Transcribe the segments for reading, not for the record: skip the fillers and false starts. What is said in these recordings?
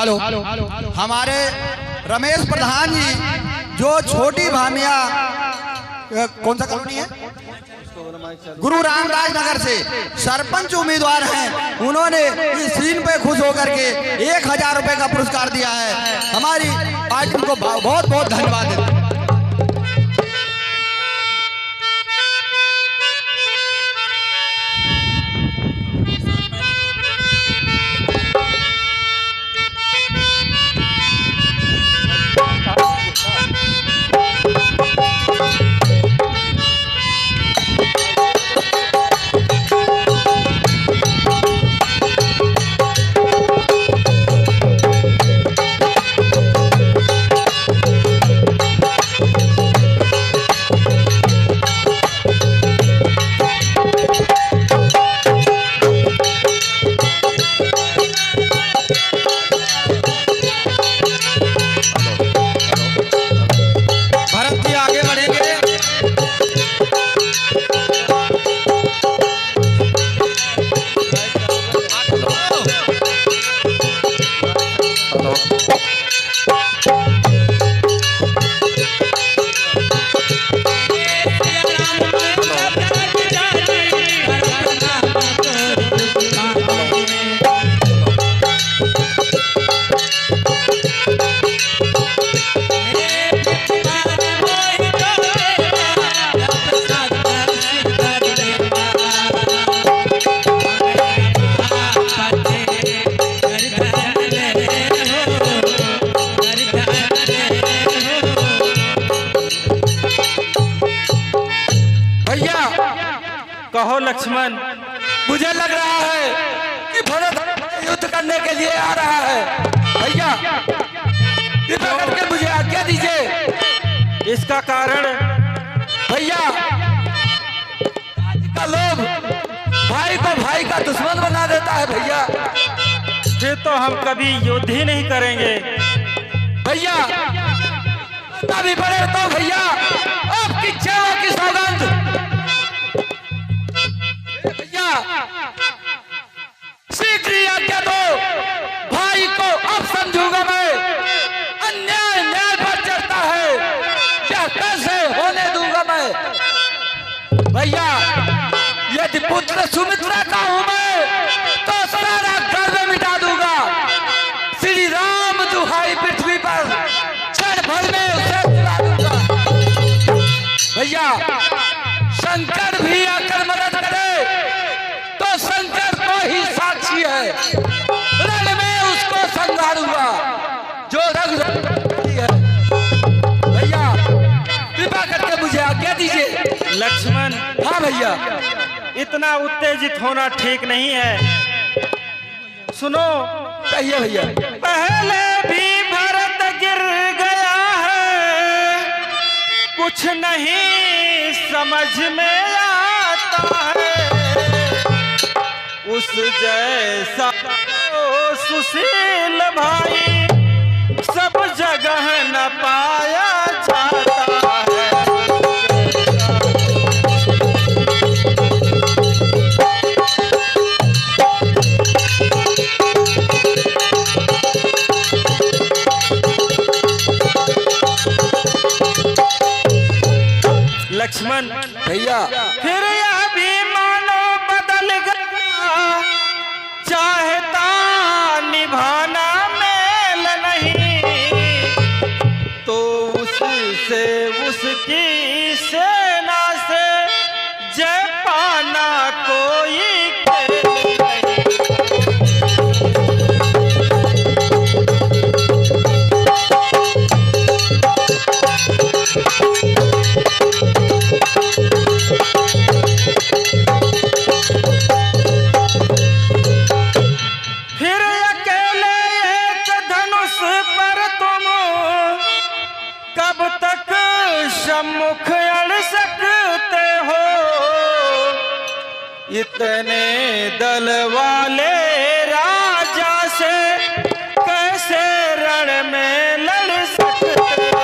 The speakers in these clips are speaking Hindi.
हेलो, हमारे रमेश प्रधान जी जो छोटी भामिया कौन सा कॉलोनी है, गुरु रामदास नगर से सरपंच उम्मीदवार हैं, उन्होंने इस सीन पे खुश होकर के 1000 रुपए का पुरस्कार दिया है। हमारी पार्टी को बहुत बहुत धन्यवाद देते हैं। कहो लक्ष्मण, मुझे लग रहा है कि भरत युद्ध करने के लिए आ रहा है। भैया कृपया करके मुझे आज्ञा दीजिए। इसका कारण भैया आज का लोभ भाई को भाई का दुश्मन बना देता है। भैया फिर तो हम कभी युद्ध ही नहीं करेंगे। भैया अभी बड़े तो भैया आपकी सेवा की सौगंध। शीघ्र ही आज्ञा दो, भाई को अब समझूंगा मैं। अन्याय न्याय पर चढ़ता है, क्या कैसे होने दूंगा मैं। भैया यदि पुत्र सुमित्रा का हूं मैं तो सारा गर्व मिटा दूंगा। श्री राम दुहाई पृथ्वी पर क्षण भर में उसे चुरा दूंगा। भैया शंकर भी आकर मदद करे तो शंकर को ही साक्षी है, रण में उसको संहारूंगा जो रग है। भैया कृपा करके मुझे आज्ञा दीजिए। लक्ष्मण, हाँ भैया, इतना उत्तेजित होना ठीक नहीं है। सुनो, कहिए भैया। पहले भी भरत गिर गया है, कुछ नहीं समझ में आता है। उस जैसा तो सुशील भाई सब जगह न पाया जाता है। लक्ष्मण भैया फिर यह भी मानो बदल गया, चाहता निभाना मेल नहीं, तो उससे उसकी सेना से जय पाना कोई खेल नहीं। सम्मुख अड़ सकते हो, इतने दल वाले राजा से कैसे रण में लड़ सकते हो।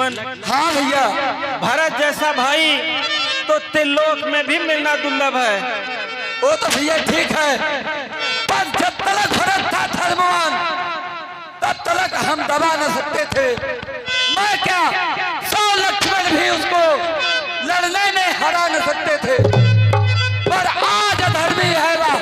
लक्ष्मण, हाँ भैया, भरत जैसा भाई तो त्रिलोक में भी मिलना दुर्लभ है। वो तो भैया ठीक है, पर जब तक भरत था धर्मवान तब तक हम दबा न सकते थे। मैं क्या 100 लक्ष्मण भी उसको लड़ने में हरा न सकते थे, पर आज धर्मी है वह,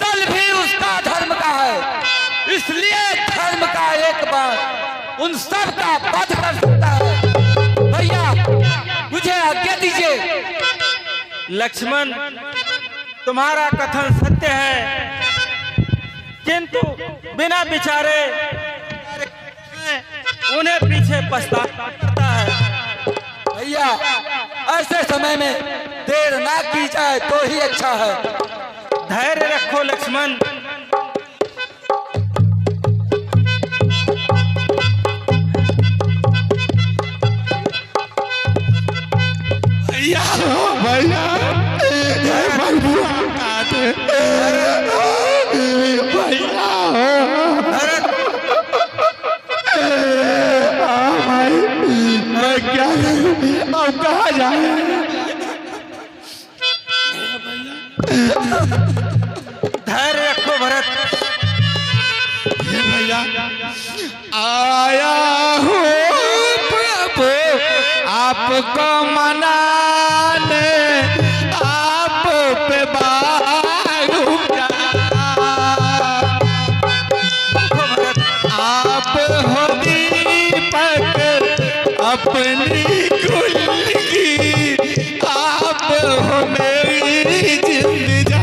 कल भी उसका धर्म का है, इसलिए धर्म का एक बार उन सब का वध कर सकता है। भैया मुझे आज्ञा दीजिए। लक्ष्मण, तुम्हारा कथन सत्य है, किंतु बिना विचारे उन्हें पीछे पछताना पड़ता है। भैया ऐसे समय में देर ना की जाए तो ही अच्छा है। धैर्य रखो लक्ष्मण। भैया भैया मैं क्या अब कहा जाए? धैर्य रखो भरत। भैया आया हूँ प्रभु आपको मनाने, आप पे बारू आप हो दीपक अपनी कुल की, आप हो मेरी जिंदगी।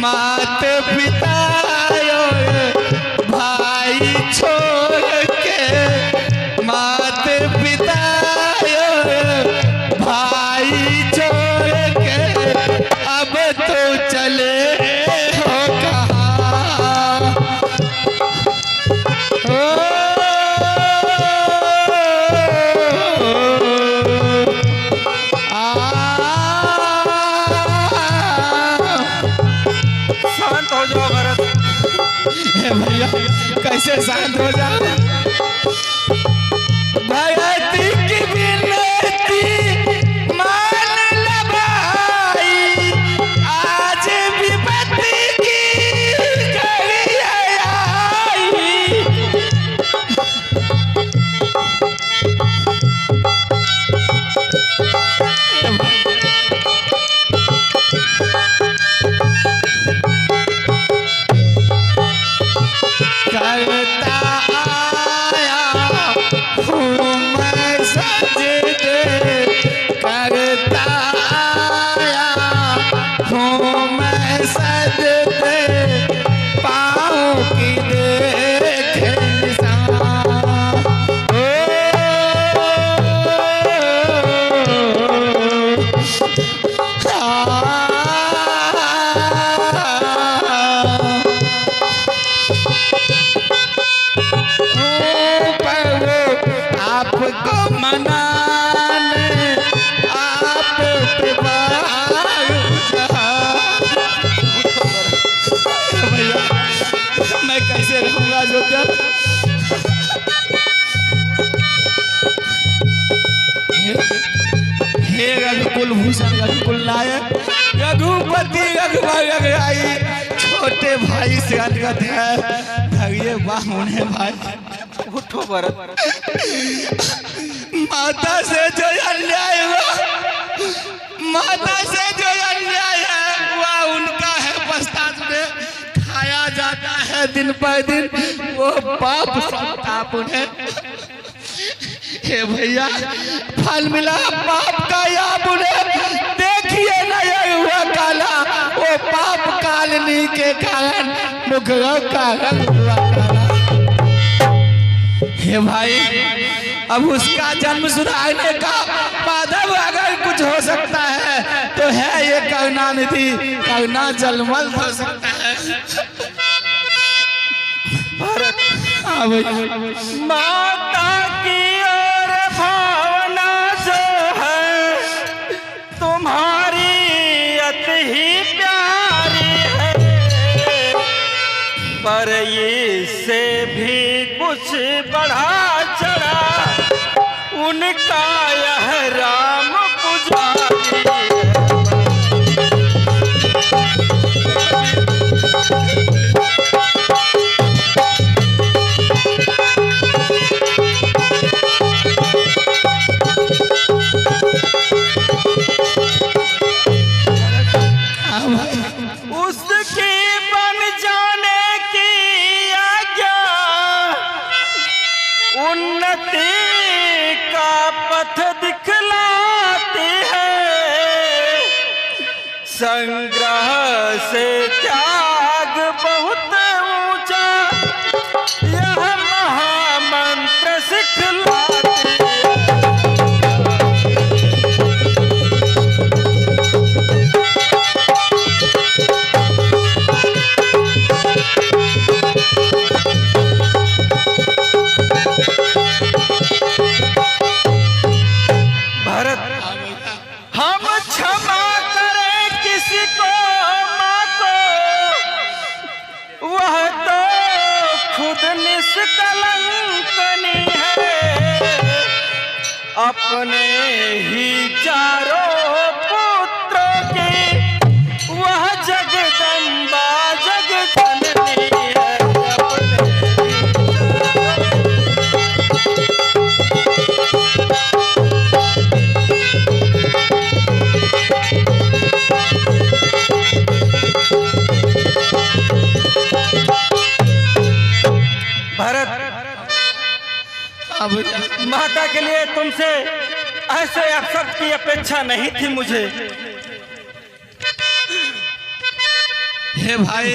मात पिता भाई छोड़ के, मात पिता भाई छोड़ के, अब तो चले हो कहाँ? शांत हो जाओ भरत। भैया कैसे शांत हो जाए? भरत की विनती मान ले भाई, आज विपत्ति की घड़ी आई। करता आया हूँ मैं सजदे, करता आया हूँ मैं सजदे, पाँव की देखे निशान। आपको मनाने, आप पे भैया मैं कैसे रहूंगा अयोध्या? लगभग आई छोटे भाई से अनगत है धैर्य बाहुने भाई उठो भरत। माता से जो अन्याय हुआ, माता से जो अन्याय है वह उनका है, पश्चात में खाया जाता है दिन पर दिन वो पाप संताप उन्हें। हे भैया फल मिला पाप का या उन्हें, देखिए न ये हुआ काला वो पाप कालनी के कारण मुखरों का रंग हुआ काला। हे भाई अब उसका जन्म सुधारने का माधव अगर कुछ हो सकता है तो है ये करुणानिधि, करुणा जलमल हो सकता है। माता की और भावना जो है तुम्हारी अति ही प्यारी है, पर इससे भी कुछ बढ़ा चढ़ा उनका यह राम पुजारी है। उसकी बन जाने की आज्ञा उन्नति का पथ दिखलाती है, संग्रह से त्याग बहुत ऊंचा यह महामंत्र सिखलाती है। हम क्षमा करें किसी को माँ को, वह तो खुद निष्कलंकनी है, अपने ही चारों पुत्रों की वह जगदम्बा जगजननी है। अब माता के लिए तुमसे ऐसे अवसर की अपेक्षा नहीं थी मुझे। हे भाई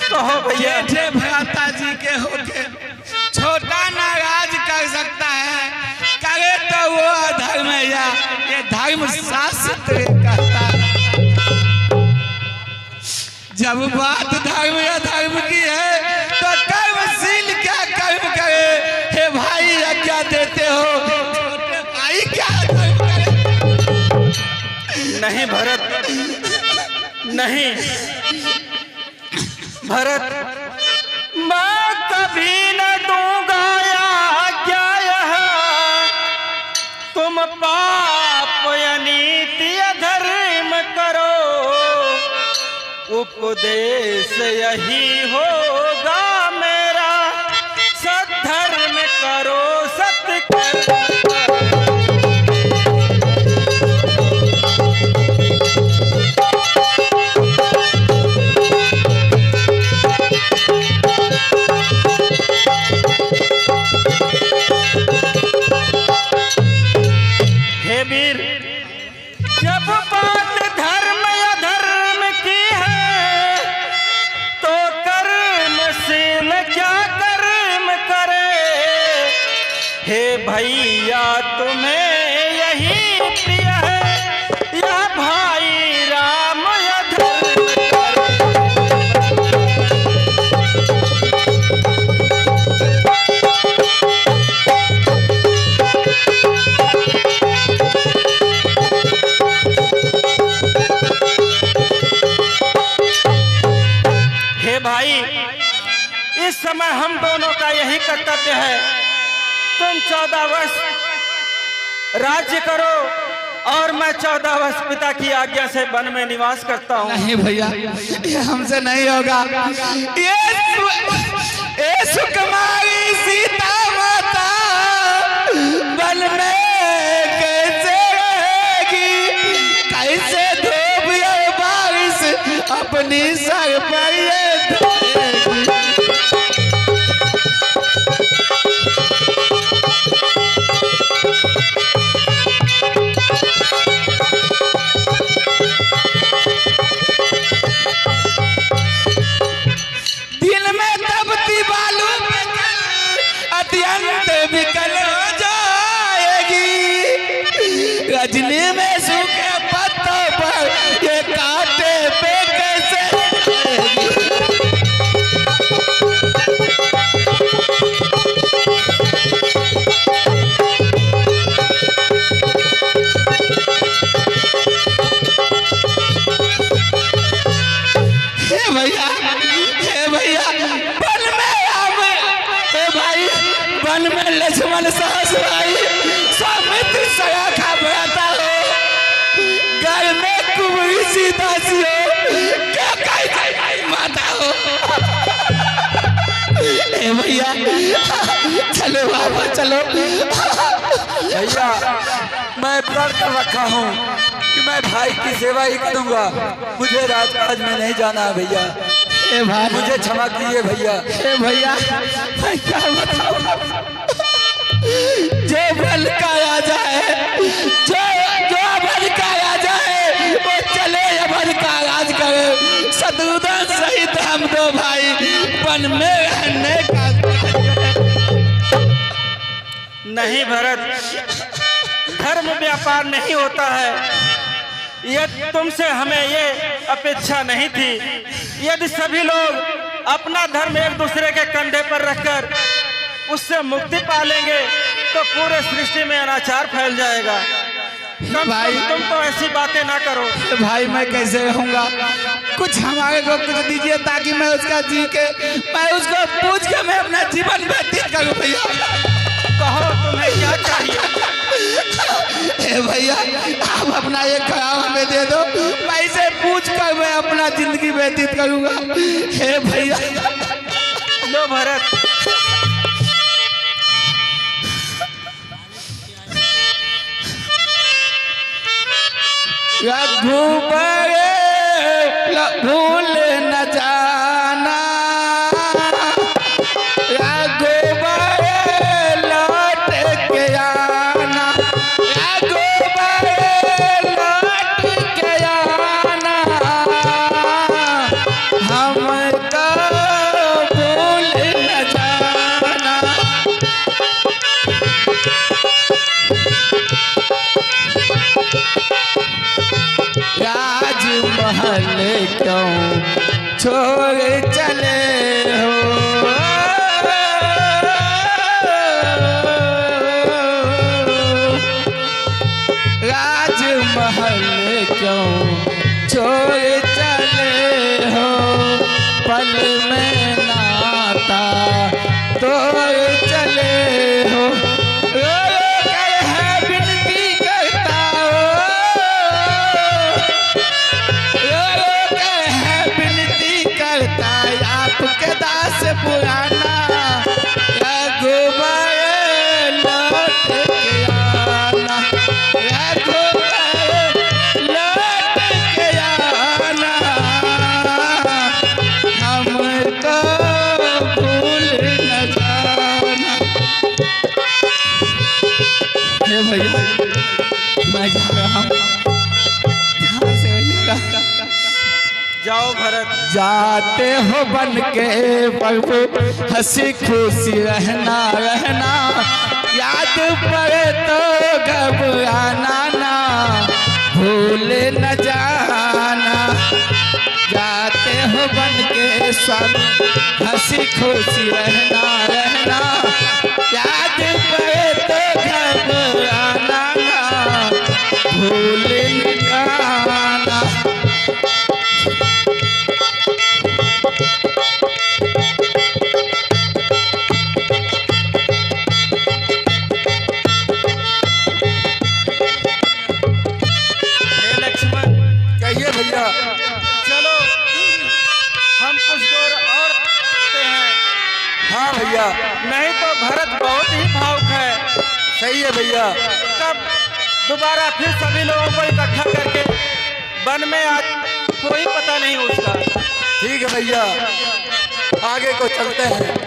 कहो भैया, जेठे भ्राता जी के होके छोटा नाराज कर सकता है, करे तो वो अधर्म है या ये धर्म शास्त्र कहता है। जब बात धर्म या धर्म की है तो कर्मशील क्या कर्म करे। हे भाई आज्ञा देते हो छोटे भाई क्या धर्म करे। नहीं भरत, नहीं भरत, मैं कभी न दूंगा आज्ञा यह, तुम पाप अनीति अधर्म करो, उपदेश यही होगा मेरा, सद्धर्म करो सत्कर्म। हे वीर, जब बात धर्म या धर्म की है तो कर्मशील क्या कर्म करे। हे भैया तुम्हें यही प्रिय है या भाई राम या धर्म करे। हे भाई, इस समय हम दोनों का यही कर्तव्य है, तुम 14 वर्ष राज्य करो और मैं 14 वर्ष पिता की आज्ञा से वन में निवास करता हूँ। नहीं भैया, ये हमसे नहीं होगा। ये सुकुमारी सीता माता वन में कैसे रहेगी, कैसे धूप और बारिश अपनी सर पर ये धोएगी। अत्यंत विकल हो जाएगी, रजनी में सूखे पत्तों पर ये कांटे पे कैसे भैया, हे भैया, वन में लक्ष्मण साहस भाई सौमित्र सखा बनाता हो, घर में कुंवरी सीता सी हो, क्या कहीं माता हो। ए भैया चलो बाबा चलो। भैया मैं प्रण कर रखा हूँ कि मैं भाई की सेवा ही करूँगा, मुझे राजकाज में नहीं जाना है भैया। ए भाई मुझे क्षमा कीजिए भैया। ए भैया मैं क्या बताऊँ, जो बल का राजा है, जो बल का राजा है वो चले बल का राज करे। शत्रुघ्न सहित हम दो भाई वन में रहने का। नहीं भरत, धर्म व्यापार नहीं होता है। यदि तुमसे हमें ये अपेक्षा नहीं थी, यदि सभी लोग अपना धर्म एक दूसरे के कंधे पर रखकर उससे मुक्ति पा लेंगे तो पूरे सृष्टि में अनाचार फैल जाएगा। भाई तुम तो ऐसी बातें ना करो। भाई मैं कैसे रहूंगा, कुछ हमारे को कुछ दीजिए ताकि मैं उसका जी के, मैं उसको पूछ के मैं अपना जीवन व्यतीत करूं। भैया कहो तुम्हें क्या चाहिए। ए भैया आप अपना एक खराब हमें दे दो, मैं इसे पूछ कर मैं अपना जिंदगी व्यतीत करूंगा। हे भैया लो भरत, रघुबर भूल न जाना, रघुबर लौट के आना, रघुबर लौट के आना, हमको भूल न जाना। राजमहल क्यों छोड़ चले हो, राजमहल क्यों छोड़ चले हो, पल में नाता तोड़ चले हो। आपके दास पुराना, रघुबर लौट के आना, रघुबर लौट के आना, हमको भूल न जाना। हे भैया मैं जा रहा हूँ, ध्यान से रहिएगा। जाओ भरत। जाते हो बन के प्रभु हंसी खुशी रहना रहना, याद पड़े तो घबराना ना, भूल न जाना। जाते हो बन के स्वामी हंसी खुशी रहना रहना, याद पड़े तो घबराना ना, भूल न जाना। हाँ भैया, नहीं तो भरत बहुत ही भावुक है। सही है भैया। तब दोबारा फिर सभी लोगों को इकट्ठा करके वन में आज कोई पता नहीं उसका। ठीक है भैया, आगे को चलते हैं।